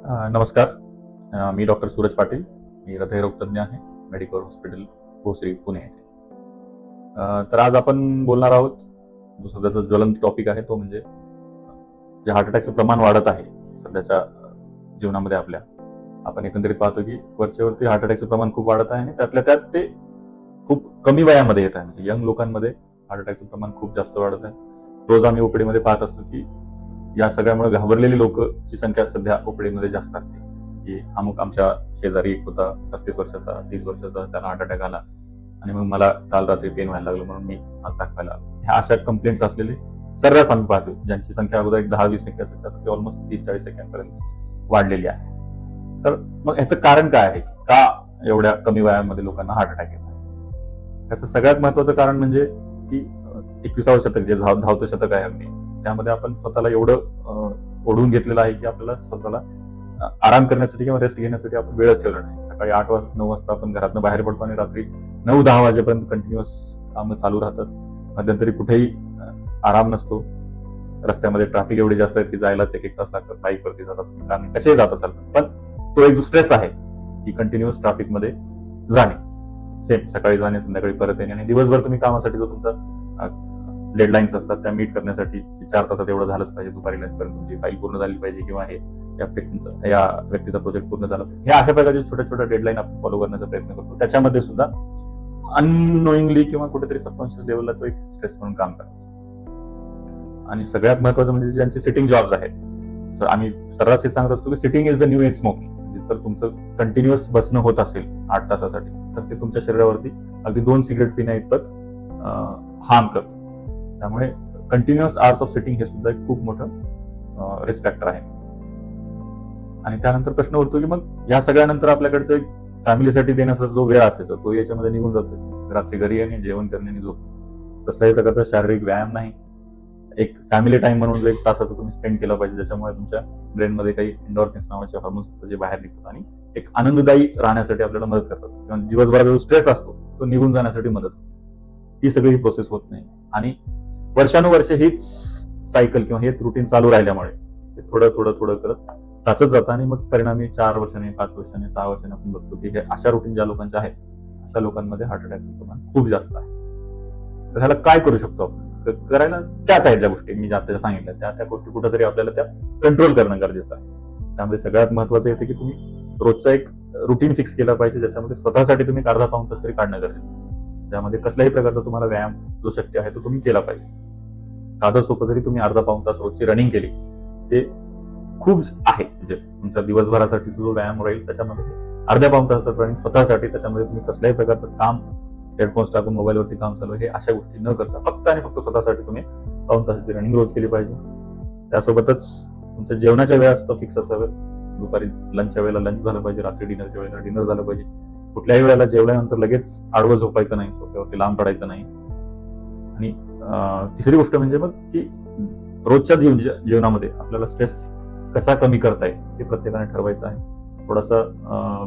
नमस्कार. मी डॉक्टर सूरज पाटील. मी हृदयरोग तज्ञ आहे, मेडिकल हॉस्पिटल भोसरी पुणे येथे. तर आज आपण बोलणार आहोत, जो सध्याचा ज्वलंत टॉपिक आहे तो म्हणजे जे हार्ट अटॅकचं प्रमाण वाढत आहे सध्याच्या जीवनामध्ये आपल्या. आपण एकंदरीत पाहतो की वरच्यावरती हार्ट अटॅकचं प्रमाण खूप वाढत आहे आणि त्यातल्या त्यात ते खूप कमी वयामध्ये येत आहे. म्हणजे यंग लोकांमध्ये हार्ट अटॅकचं प्रमाण खूप जास्त वाढत आहे. रोज आम्ही ओपीडीमध्ये पाहत असतो की या सगळ्यामुळे घाबरलेली लोकची संख्या सध्या ओपीडीमध्ये जास्त असते. की अमुक आमच्या शेजारी एक होता 35 वर्षाचा, 30 वर्षाचा, त्याला हार्ट अटॅक आला आणि मग मला काल रात्री पेन व्हायला लागलं म्हणून मी आज दाखवायला आलो. ह्या अशा कंप्लेंट्स असलेले सर्रास आम्ही पाहतो, ज्यांची संख्या अगोदर एक 10-20% असायची, आता ते ऑलमोस्ट 30-40% वाढलेली आहे. तर मग ह्याचं कारण काय आहे, का एवढ्या कमी वयामध्ये लोकांना हार्ट अटॅक येत आहे? त्याचं सगळ्यात महत्वाचं कारण म्हणजे की 21वे शतक जे धावतं शतक आहे अगदी, त्यामध्ये आपण स्वतःला एवढं ओढून घेतलेलं आहे की आपल्याला स्वतःला आराम करण्यासाठी किंवा रेस्ट घेण्यासाठी आपण वेळच ठेवला नाही. सकाळी 8-9 वाजता आपण घरातून बाहेर पडतो आणि रात्री 9-10 वाजेपर्यंत कंटिन्युअस कामं चालू राहतात. मध्यंतरी कुठेही आराम नसतो. रस्त्यामध्ये ट्रॅफिक एवढी जास्त आहे की जायलाच 1-1 तास लागतात. बाईकवरती जातात तुम्ही, कारण कसेही जात असाल, पण तो एक जो स्ट्रेस आहे की कंटिन्युअस ट्रॅफिकमध्ये जाणे, सेम सकाळी जाणे, संध्याकाळी परत येणे, आणि दिवसभर तुम्ही कामासाठी जो तुमचा डेडलाईन्स असतात त्या मीट करण्यासाठी 4 तासात एवढं झालंच पाहिजे, दुपारी लंचपर्यंत तुमची फाईल पूर्ण झाली पाहिजे किंवा हे या व्यक्तीचा प्रोजेक्ट पूर्ण झाला. हे अशा प्रकारचे छोट्या छोट्या डेडलाईन आपण फॉलो करण्याचा प्रयत्न करतो. त्याच्यामध्ये सुद्धा अननोईंगली किंवा कुठेतरी सबकॉन्शियस लेवलला तो एक स्ट्रेस म्हणून काम करत असतो. आणि सगळ्यात महत्वाचं म्हणजे ज्यांचे सिटिंग जॉब्स आहेत, आम्ही सर्रास हे सांगत असतो की sitting is the new age smoking. म्हणजे जर तुमचं कंटिन्युअस बसणं होत असेल 8 तासासाठी, तर ते तुमच्या शरीरावरती अगदी 2 सिगरेट पिण्या इतपत हार्म करतं. त्यामुळे कंटिन्युअस आवर्स ऑफ सिटिंग हे सुद्धा एक खूप मोठं रिस्क फॅक्टर आहे. आणि त्यानंतर प्रश्न उरतो की मग या सगळ्यानंतर आपल्याकडचं एक फॅमिलीसाठी देण्याचा जो वेळ असायचा तो याच्यामध्ये निघून जातो. रात्री घरी येणे, जेवण करणे आणि झोप, कसल्याही प्रकारचा शारीरिक व्यायाम नाही. एक फॅमिली टाइम म्हणून 1 तासाचा तुम्ही स्पेंड केला पाहिजे, ज्याच्यामुळे तुमच्या ब्रेनमध्ये काही एंडॉर्फिन्स नावाचे हार्मोन्स असतात जे बाहेर निघतात आणि एक आनंददायी राहण्यासाठी आपल्याला मदत करतात, किंवा दिवसभराचा जो स्ट्रेस असतो तो निघून जाण्यासाठी मदत होते. ती सगळी प्रोसेस होत नाही आणि वर्षानुवर्षे हीच सायकल किंवा हेच रुटीन चालू राहिल्यामुळे ते थोडं थोडं थोडं करत साचत जातं आणि मग परिणामी 4 वर्षांनी, 5 वर्षांनी, 6 वर्षांनी आपण बघतो की हे अशा रुटीन ज्या लोकांच्या आहेत अशा लोकांमध्ये हार्ट अटॅकचं प्रमाण खूप जास्त आहे. तर ह्याला काय करू शकतो आपण? करायला त्याच आहेत ज्या गोष्टी मी ज्या सांगितल्या, त्या गोष्टी कुठेतरी आपल्याला त्या कंट्रोल करणं गरजेचं आहे. त्यामध्ये सगळ्यात महत्वाचं येते की तुम्ही रोजचा एक रुटीन फिक्स केला पाहिजे, ज्याच्यामध्ये स्वतःसाठी तुम्ही अर्धा पाऊण तास तरी काढणं गरजेचं आहे. ज्यामध्ये कसल्याही प्रकारचा तुम्हाला व्यायाम जो शक्य आहे तो तुम्ही केला पाहिजे. साधं सोपं जरी तुम्ही अर्धा पाऊण तास रोजची रनिंग केली ते खूप आहे. म्हणजे तुमच्या दिवसभरासाठी जो व्यायाम राहील त्याच्यामध्ये अर्ध्या पाऊण तासाचं रनिंग स्वतःसाठी, त्याच्यामध्ये तुम्ही कसल्याही प्रकारचं काम, हेडफोन्स टाकून मोबाईलवरती काम चालू आहे, हे अशा गोष्टी न करता फक्त आणि फक्त स्वतःसाठी तुम्ही पाऊण तासाची रनिंग रोज केली पाहिजे. त्यासोबतच तुमच्या जेवणाच्या वेळा सुद्धा फिक्स असाव्यात. दुपारी लंचच्या वेळेला लंच झालं पाहिजे, रात्री डिनरच्या वेळेला डिनर झालं पाहिजे. कुठल्याही वेळेला जेवल्यानंतर लगेच आडवं झोपायचं नाही, सोफ्यावरती लांब पडायचं नाही. आणि तिसरी गोष्ट म्हणजे मग की रोजच्या जीवनामध्ये आपल्याला स्ट्रेस कसा कमी करता येईल हे प्रत्येकाने ठरवायचं आहे. थोडासा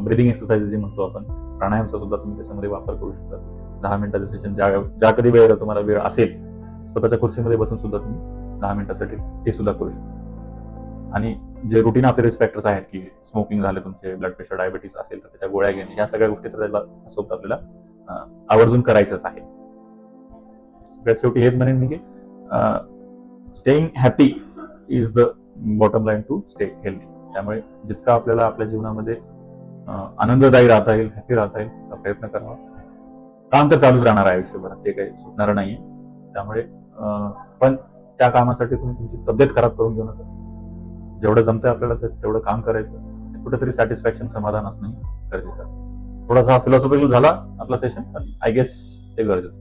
ब्रिदिंग एक्सरसाइज जे म्हणतो आपण, प्राणायामचा सुद्धा तुम्ही त्याच्यामध्ये वापर करू शकता. 10 मिनिटाचं सेशन ज्या कधी वेळेला तुम्हाला वेळ असेल, स्वतःच्या खुर्चीमध्ये बसून सुद्धा तुम्ही 10 मिनिटासाठी ते सुद्धा करू शकता. आणि जे रुटीन ऑफ रिस्क फॅक्टर्स आहेत की स्मोकिंग झाले, तुमचे ब्लड प्रेशर, डायबिटीस असेल तर त्याच्या गोळ्या घेणे, या सगळ्या गोष्टी तर त्याला सोबत आपल्याला आवर्जून करायचंच आहे. सगळ्यात शेवटी हेच म्हणेन मी की staying happy is the bottom line to stay healthy. त्यामुळे जितका आपल्याला आपल्या जीवनामध्ये आनंददायी राहता येईल, हॅपी राहता येईल असा प्रयत्न करावा. काम तर चालूच राहणार आहे आयुष्यभरात, ते काही सुटणार नाहीये. त्यामुळे पण त्या कामासाठी तुम्ही तुमची तब्येत खराब करून घेऊ नका. जेवढं जमतंय आपल्याला तेवढं काम करायचं. कुठेतरी सॅटिस्फॅक्शन, समाधान असणं गरजेचं असतं. थोडासा फिलॉसॉफिकल झाला आपला सेशन, पण आय गेस ते गरजेचं.